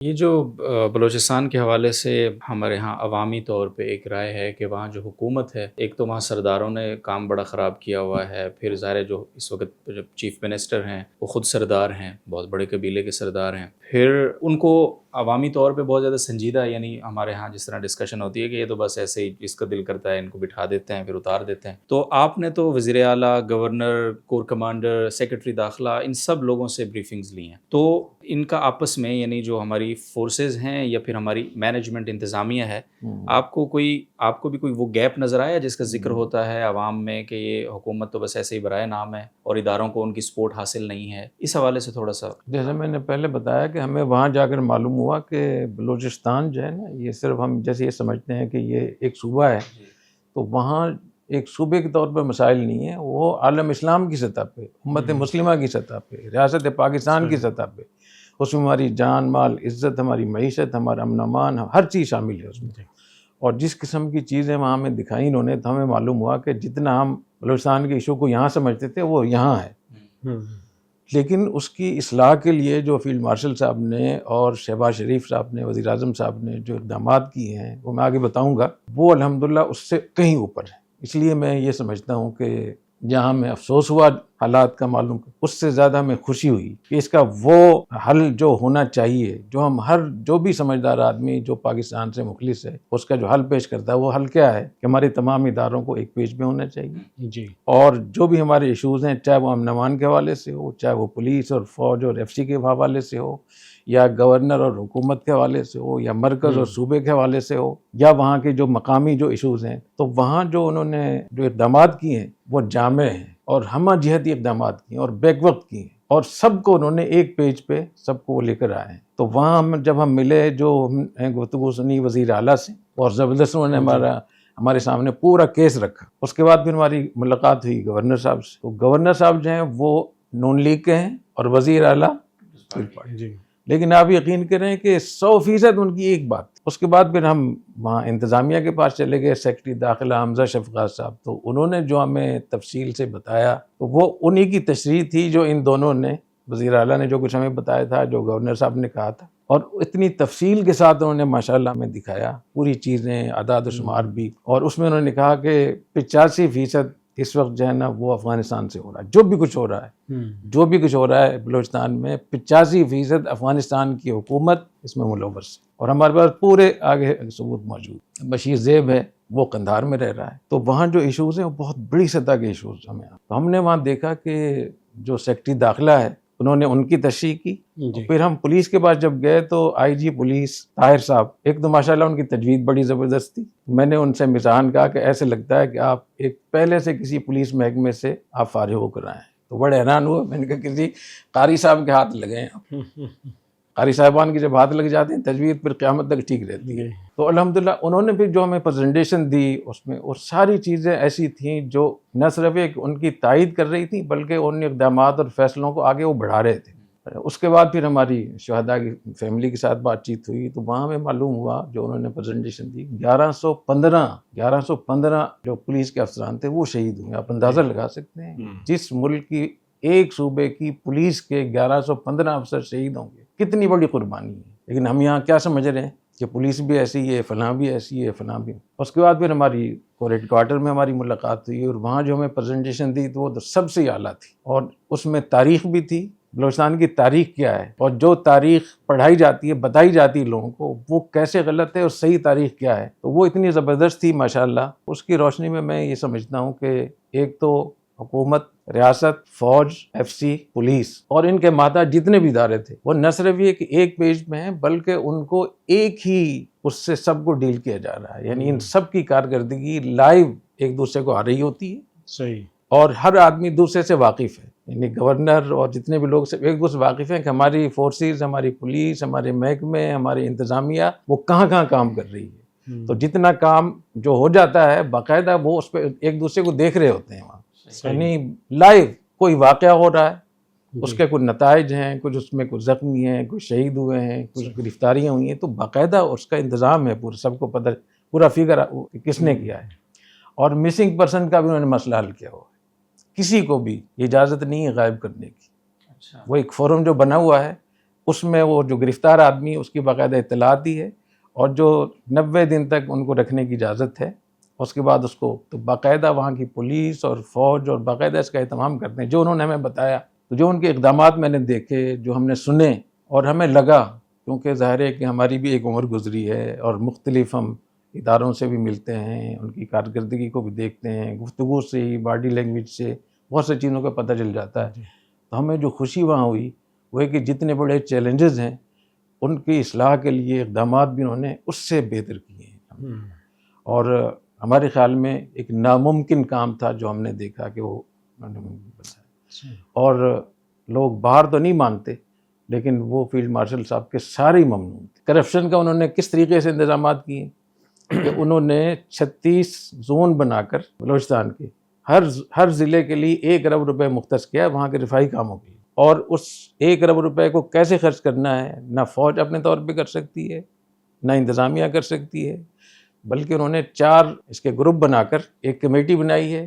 یہ جو بلوچستان کے حوالے سے ہمارے ہاں عوامی طور پہ ایک رائے ہے کہ وہاں جو حکومت ہے، ایک تو وہاں سرداروں نے کام بڑا خراب کیا ہوا ہے، پھر ظاہر ہے جو اس وقت جو چیف منسٹر ہیں وہ خود سردار ہیں، بہت بڑے قبیلے کے سردار ہیں، پھر ان کو عوامی طور پہ بہت زیادہ سنجیدہ، یعنی ہمارے ہاں جس طرح ڈسکشن ہوتی ہے کہ یہ تو بس ایسے ہی جس کا دل کرتا ہے ان کو بٹھا دیتے ہیں پھر اتار دیتے ہیں۔ تو آپ نے تو وزیر اعلیٰ، گورنر، کور کمانڈر، سیکرٹری داخلہ، ان سب لوگوں سے بریفنگز لی ہیں، تو ان کا آپس میں یعنی جو ہماری فورسز ہیں یا پھر ہماری مینجمنٹ انتظامیہ ہے، آپ کو بھی کوئی وہ گیپ نظر آیا جس کا ذکر ہوتا ہے عوام میں کہ یہ حکومت تو بس ایسے ہی برائے نام ہے اور اداروں کو ان کی سپورٹ حاصل نہیں ہے؟ اس حوالے سے تھوڑا سا۔ جیسے میں نے پہلے بتایا کہ ہمیں وہاں جا کر معلوم ہوا کہ بلوچستان جو ہے نا، یہ صرف ہم جیسے یہ سمجھتے ہیں کہ یہ ایک صوبہ ہے، تو وہاں ایک صوبے کے طور پر مسائل نہیں ہیں، وہ عالم اسلام کی سطح پہ، امت مسلمہ کی سطح پہ، ریاست پاکستان کی سطح پہ، اس میں ہماری جان مال عزت، ہماری معیشت، ہمارا امن امان، ہر چیز شامل ہے اس میں۔ اور جس قسم کی چیزیں وہاں ہمیں دکھائی انہوں نے، تو ہمیں معلوم ہوا کہ جتنا ہم بلوچستان کے ایشو کو یہاں سمجھتے تھے وہ یہاں ہے، لیکن اس کی اصلاح کے لیے جو فیلڈ مارشل صاحب نے اور شہباز شریف صاحب نے، وزیر اعظم صاحب نے جو اقدامات کیے ہیں وہ میں آگے بتاؤں گا، وہ الحمدللہ اس سے کہیں اوپر ہے۔ اس لیے میں یہ سمجھتا ہوں کہ جہاں ہمیں افسوس ہوا حالات کا معلوم، اس سے زیادہ ہمیں خوشی ہوئی کہ اس کا وہ حل جو ہونا چاہیے، جو ہم جو بھی سمجھدار آدمی جو پاکستان سے مخلص ہے اس کا جو حل پیش کرتا ہے، وہ حل کیا ہے کہ ہمارے تمام اداروں کو ایک پیج پہ ہونا چاہیے جی، اور جو بھی ہمارے ایشوز ہیں، چاہے وہ امن امان کے حوالے سے ہو، چاہے وہ پولیس اور فوج اور ایف سی کے حوالے سے ہو، یا گورنر اور حکومت کے حوالے سے ہو، یا مرکز اور صوبے کے حوالے سے ہو، یا وہاں کے جو مقامی جو ایشوز ہیں، تو وہاں جو انہوں نے جو اقدامات کیے ہیں وہ جامع ہیں اور ہمہ جہتی اقدامات کیے ہیں اور بیک وقت کیے ہیں، اور سب کو انہوں نے ایک پیج پہ سب کو وہ لے کر آئے ہیں۔ تو وہاں جب ہم ملے، جو ہم نے گفتگو سنی وزیر اعلیٰ سے، اور زبردست انہوں نے ہمارے سامنے پورا کیس رکھا۔ اس کے بعد پھر ہماری ملاقات ہوئی گورنر صاحب سے، تو گورنر صاحب جو ہیں وہ نون لیگ کے ہیں اور وزیر اعلیٰ جی، لیکن آپ یقین کریں کہ 100% ان کی ایک بات۔ اس کے بعد پھر ہم وہاں انتظامیہ کے پاس چلے گئے، سیکرٹری داخلہ حمزہ شفقات صاحب، تو انہوں نے جو ہمیں تفصیل سے بتایا تو وہ انہی کی تشریح تھی جو ان دونوں نے، وزیر اعلیٰ نے جو کچھ ہمیں بتایا تھا، جو گورنر صاحب نے کہا تھا، اور اتنی تفصیل کے ساتھ انہوں نے ماشاءاللہ ہمیں دکھایا پوری چیزیں، اعداد و شمار بھی، اور اس میں انہوں نے کہا کہ 85% اس وقت جو ہے نا وہ افغانستان سے ہو رہا ہے، جو بھی کچھ ہو رہا ہے بلوچستان میں 85% افغانستان کی حکومت اس میں ملوث ہے، اور ہمارے پاس پورے آگے ثبوت موجود۔ بشیر زیب ہے، وہ قندھار میں رہ رہا ہے، تو وہاں جو ایشوز ہیں وہ بہت بڑی سطح کے ایشوز ہمیں، تو ہم نے وہاں دیکھا کہ جو سیکرٹری داخلہ ہے انہوں نے ان کی تشریح کی، پھر ہم پولیس کے پاس جب گئے تو آئی جی پولیس طاہر صاحب، ایک تو ماشاءاللہ ان کی تجوید بڑی زبردست تھی، میں نے ان سے مزاحاً کہا کہ ایسے لگتا ہے کہ آپ ایک پہلے سے کسی پولیس محکمے سے آپ فارغ ہو کر آئے ہیں، تو بڑے حیران ہوئے۔ میں نے کہا کسی قاری صاحب کے ہاتھ لگے ہیں، قاری صاحبان کی جب ہاتھ لگ جاتے ہیں تجوید پھر قیامت تک ٹھیک رہتی ہے۔ تو الحمدللہ انہوں نے پھر جو ہمیں پریزنٹیشن دی اس میں، اور ساری چیزیں ایسی تھیں جو نہ صرف ایک ان کی تائید کر رہی تھیں بلکہ ان اقدامات اور فیصلوں کو آگے وہ بڑھا رہے تھے۔ اس کے بعد پھر ہماری شہداء کی فیملی کے ساتھ بات چیت ہوئی، تو وہاں ہمیں معلوم ہوا جو انہوں نے پریزنٹیشن دی، 1115 جو پولیس کے افسران تھے وہ شہید ہوئے۔ آپ اندازہ لگا سکتے ہیں جس ملک کی ایک صوبے کی پولیس کے 1115 افسر شہید ہوں گے، کتنی بڑی قربانی ہے۔ لیکن ہم یہاں کیا سمجھ رہے ہیں کہ پولیس بھی ایسی ہے، فلاں بھی ایسی ہے، فلاں بھی۔ اس کے بعد پھر ہماری ہیڈ کوارٹر میں ہماری ملاقات ہوئی، اور وہاں جو ہمیں پریزنٹیشن دی تو وہ تو سب سے اعلیٰ تھی، اور اس میں تاریخ بھی تھی، بلوچستان کی تاریخ کیا ہے، اور جو تاریخ پڑھائی جاتی ہے، بتائی جاتی ہے لوگوں کو، وہ کیسے غلط ہے اور صحیح تاریخ کیا ہے، تو وہ اتنی زبردست تھی ماشاءاللہ۔ اس کی روشنی میں میں یہ سمجھتا ہوں کہ ایک تو حکومت، ریاست، فوج، ایف سی، پولیس اور ان کے ماتا جتنے بھی ادارے تھے، وہ نہ صرف یہ کہ ایک پیج میں ہیں بلکہ ان کو ایک ہی اس سے سب کو ڈیل کیا جا رہا ہے، یعنی ان سب کی کارکردگی لائیو ایک دوسرے کو آ رہی ہوتی ہے، صحیح، اور ہر آدمی دوسرے سے واقف ہے، یعنی گورنر اور جتنے بھی لوگ ایک دوسرے سے واقف ہیں کہ ہماری فورسز، ہماری پولیس، ہمارے محکمے، ہماری انتظامیہ وہ کہاں کہاں کام کر رہی ہے، تو جتنا کام جو ہو جاتا ہے باقاعدہ وہ اس پہ ایک دوسرے کو دیکھ رہے ہوتے ہیں وہاں، یعنی لائیو کوئی واقعہ ہو رہا ہے، اس کے کچھ نتائج ہیں، کچھ اس میں کچھ زخمی ہیں، کچھ شہید ہوئے ہیں، کچھ گرفتاریاں ہوئی ہیں، تو باقاعدہ اس کا انتظام ہے، پورا سب کو پتہ، پورا فگر کس نے کیا ہے، اور مسنگ پرسن کا بھی انہوں نے مسئلہ حل کیا ہوا ہے، کسی کو بھی اجازت نہیں ہے غائب کرنے کی، وہ ایک فورم جو بنا ہوا ہے اس میں وہ جو گرفتار آدمی اس کی باقاعدہ اطلاع دی ہے اور جو 90 دن تک ان کو رکھنے کی اجازت ہے، اس کے بعد اس کو تو باقاعدہ وہاں کی پولیس اور فوج اور باقاعدہ اس کا اہتمام کرتے ہیں. جو انہوں نے ہمیں بتایا، تو جو ان کے اقدامات میں نے دیکھے، جو ہم نے سنے اور ہمیں لگا، کیونکہ ظاہر ہے کہ ہماری بھی ایک عمر گزری ہے اور مختلف ہم اداروں سے بھی ملتے ہیں، ان کی کارکردگی کو بھی دیکھتے ہیں، گفتگو سے ہی، باڈی لینگویج سے بہت سے چیزوں کا پتہ چل جاتا ہے. تو ہمیں جو خوشی وہاں ہوئی وہ ہے کہ جتنے بڑے چیلنجز ہیں ان کی اصلاح کے لیے اقدامات بھی انہوں نے اس سے بہتر کیے ہیں. اور ہمارے خیال میں ایک ناممکن کام تھا جو ہم نے دیکھا کہ وہ انہوں نے ممکن بتایا. اور لوگ باہر تو نہیں مانتے لیکن وہ فیلڈ مارشل صاحب کے سارے ہی ممنون تھے. کرپشن کا انہوں نے کس طریقے سے انتظامات کیے کہ انہوں نے 36 زون بنا کر بلوچستان کے ہر ضلع کے لیے 1 ارب روپے مختص کیا وہاں کے رفاہی کاموں کے لیے. اور اس 1 ارب روپے کو کیسے خرچ کرنا ہے نہ فوج اپنے طور پہ کر سکتی ہے، نہ انتظامیہ کر سکتی ہے، بلکہ انہوں نے 4 اس کے گروپ بنا کر ایک کمیٹی بنائی ہے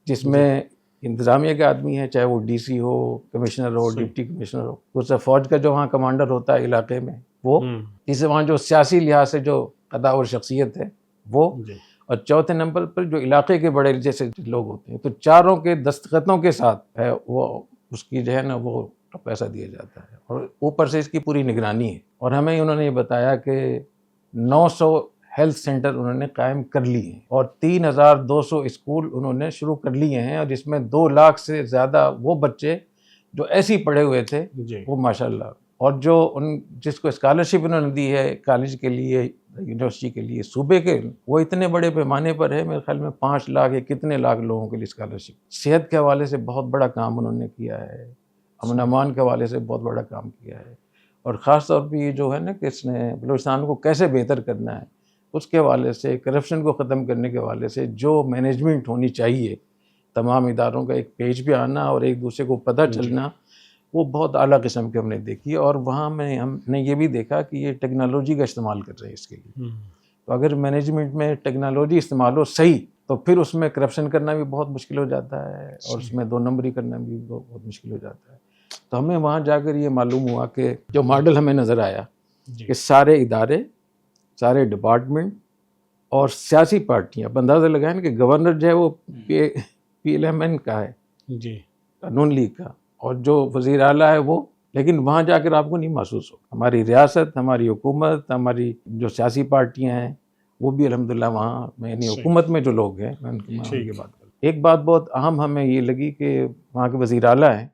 جس میں انتظامیہ کے آدمی ہیں، چاہے وہ ڈی سی ہو، کمشنر ہو، ڈپٹی کمشنر ہو، دوسرا فوج کا جو وہاں کمانڈر ہوتا ہے علاقے میں وہ، تیسرے وہاں جو سیاسی لحاظ سے جو ادا اور شخصیت ہے وہ، اور چوتھے نمبر پر جو علاقے کے بڑے جیسے لوگ ہوتے ہیں. تو چاروں کے دستخطوں کے ساتھ ہے وہ اس کی جو ہے نا وہ پیسہ دیا جاتا ہے اور اوپر سے اس کی پوری نگرانی ہے. اور ہمیں انہوں نے یہ بتایا کہ 900 ہیلتھ سینٹر انہوں نے قائم کر لیے ہیں اور 3200 اسکول انہوں نے شروع کر لیے ہیں، اور جس میں 2 لاکھ سے زیادہ وہ بچے جو ایسے ہی پڑھے ہوئے تھے وہ ماشاءاللہ. اور جو جس کو اسکالرشپ انہوں نے دی ہے کالج کے لیے، یونیورسٹی کے لیے، صوبے کے، وہ اتنے بڑے پیمانے پر ہے، میرے خیال میں 5 لاکھ یا کتنے لاکھ لوگوں کے لیے اسکالرشپ. صحت کے حوالے سے بہت بڑا کام انہوں نے کیا ہے، امن امان کے حوالے سے بہت بڑا کام کیا ہے. اور خاص طور پہ یہ جو ہے نا کہ اس نے بلوچستان کو کیسے بہتر کرنا ہے اس کے حوالے سے، کرپشن کو ختم کرنے کے حوالے سے جو مینجمنٹ ہونی چاہیے، تمام اداروں کا ایک پیج پہ آنا اور ایک دوسرے کو پتہ چلنا، وہ بہت اعلیٰ قسم کے ہم نے دیکھی. اور وہاں میں ہم نے یہ بھی دیکھا کہ یہ ٹیکنالوجی کا استعمال کر رہے ہیں اس کے لیے. تو اگر مینجمنٹ میں ٹیکنالوجی استعمال ہو صحیح تو پھر اس میں کرپشن کرنا بھی بہت مشکل ہو جاتا ہے اور اس میں 2 نمبری کرنا بھی بہت مشکل ہو جاتا ہے. تو ہمیں وہاں جا کر یہ معلوم ہوا کہ جو ماڈل ہمیں نظر آیا کہ سارے ادارے، سارے ڈپارٹمنٹ اور سیاسی پارٹیاں، اب اندازہ لگائیں کہ گورنر جو ہے وہ PLMN کا ہے، نون لیگ کا، اور جو وزیر اعلیٰ ہے وہ، لیکن وہاں جا کر آپ کو نہیں محسوس ہو. ہماری ریاست، ہماری حکومت، ہماری جو سیاسی پارٹیاں ہیں وہ بھی الحمدللہ وہاں میں، یعنی حکومت میں جو لوگ ہیں میں ان کی بات کروں. ایک بات بہت اہم ہمیں یہ لگی کہ وہاں کے وزیر اعلیٰ ہیں،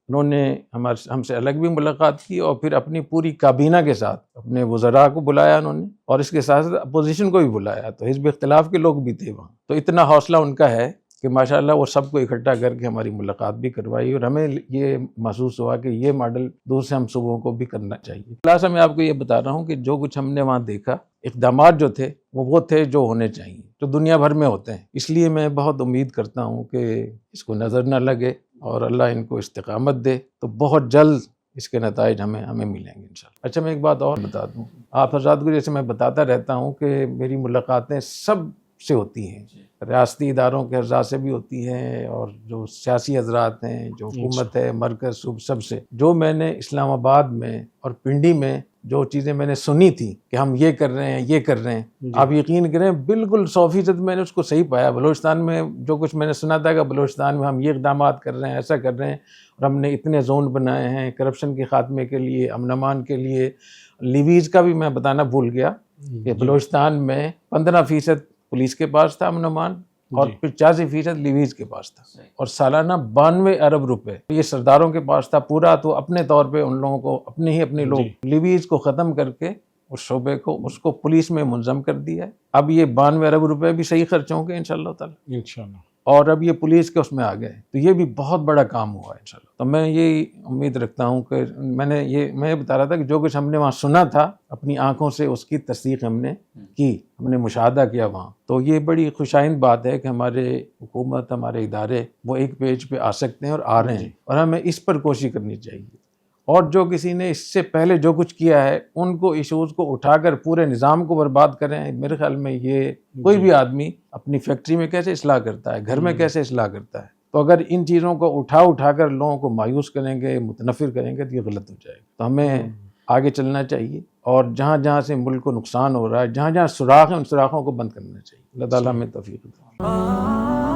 انہوں نے ہم سے الگ بھی ملاقات کی اور پھر اپنی پوری کابینہ کے ساتھ اپنے وزراء کو بلایا انہوں نے، اور اس کے ساتھ ساتھ اپوزیشن کو بھی بلایا. تو حزب اختلاف کے لوگ بھی تھے وہاں. تو اتنا حوصلہ ان کا ہے کہ ماشاءاللہ وہ سب کو اکٹھا کر کے ہماری ملاقات بھی کروائی، اور ہمیں یہ محسوس ہوا کہ یہ ماڈل دوسرے ہم صوبوں کو بھی کرنا چاہیے. خلاصہ میں آپ کو یہ بتا رہا ہوں کہ جو کچھ ہم نے وہاں دیکھا، اقدامات جو تھے وہ تھے جو ہونے چاہیے، جو دنیا بھر میں ہوتے ہیں. اس لیے میں بہت امید کرتا ہوں کہ اس کو نظر نہ لگے اور اللہ ان کو استقامت دے، تو بہت جلد اس کے نتائج ہمیں ملیں گے انشاءاللہ. اچھا میں ایک بات اور بتا دوں، آپ حضرات کو جیسے میں بتاتا رہتا ہوں کہ میری ملاقاتیں سب سے ہوتی ہیں، ریاستی اداروں کے حضرات سے بھی ہوتی ہیں اور جو سیاسی حضرات ہیں، جو حکومت ہے، مرکز، صوبہ، سب سے. جو میں نے اسلام آباد میں اور پنڈی میں جو چیزیں میں نے سنی تھی کہ ہم یہ کر رہے ہیں، یہ کر رہے ہیں، آپ یقین کریں بالکل 100% میں نے اس کو صحیح پایا. بلوچستان میں جو کچھ میں نے سنا تھا کہ بلوچستان میں ہم یہ اقدامات کر رہے ہیں، ایسا کر رہے ہیں، اور ہم نے اتنے زون بنائے ہیں کرپشن کے خاتمے کے لیے، امن امان کے لیے. لیویز کا بھی میں بتانا بھول گیا کہ بلوچستان میں 15% پولیس کے پاس تھا امن امان اور 85% لیویز کے پاس تھا، اور سالانہ 92 ارب روپے یہ سرداروں کے پاس تھا پورا. تو اپنے طور پہ ان لوگوں کو اپنے لوگ لیویز کو ختم کر کے اس شعبے کو، اس کو پولیس میں منظم کر دیا ہے. اب یہ 92 ارب روپے بھی صحیح خرچ ہوں گے انشاءاللہ تعالی، اور اب یہ پولیس کے اس میں آ گئے. تو یہ بھی بہت بڑا کام ہوا ہے انشاءاللہ. تو میں یہی امید رکھتا ہوں کہ میں بتا رہا تھا کہ جو کچھ ہم نے وہاں سنا تھا اپنی آنکھوں سے، اس کی تصدیق ہم نے کی، ہم نے مشاہدہ کیا وہاں. تو یہ بڑی خوشائند بات ہے کہ ہمارے حکومت، ہمارے ادارے وہ ایک پیج پہ آ سکتے ہیں اور آ رہے ہیں، اور ہمیں اس پر کوشش کرنی چاہیے. اور جو کسی نے اس سے پہلے جو کچھ کیا ہے ان کو ایشوز کو اٹھا کر پورے نظام کو برباد کریں. میرے خیال میں یہ کوئی بھی آدمی اپنی فیکٹری میں کیسے اصلاح کرتا ہے، گھر میں کیسے اصلاح کرتا ہے، تو اگر ان چیزوں کو اٹھا کر لوگوں کو مایوس کریں گے، متنفر کریں گے تو یہ غلط ہو جائے گا. تو ہمیں آگے چلنا چاہیے اور جہاں جہاں سے ملک کو نقصان ہو رہا ہے، جہاں جہاں سوراخ ہیں ان سوراخوں کو بند کرنا چاہیے. اللہ تعالیٰ ہمیں توفیق عطا فرمائے.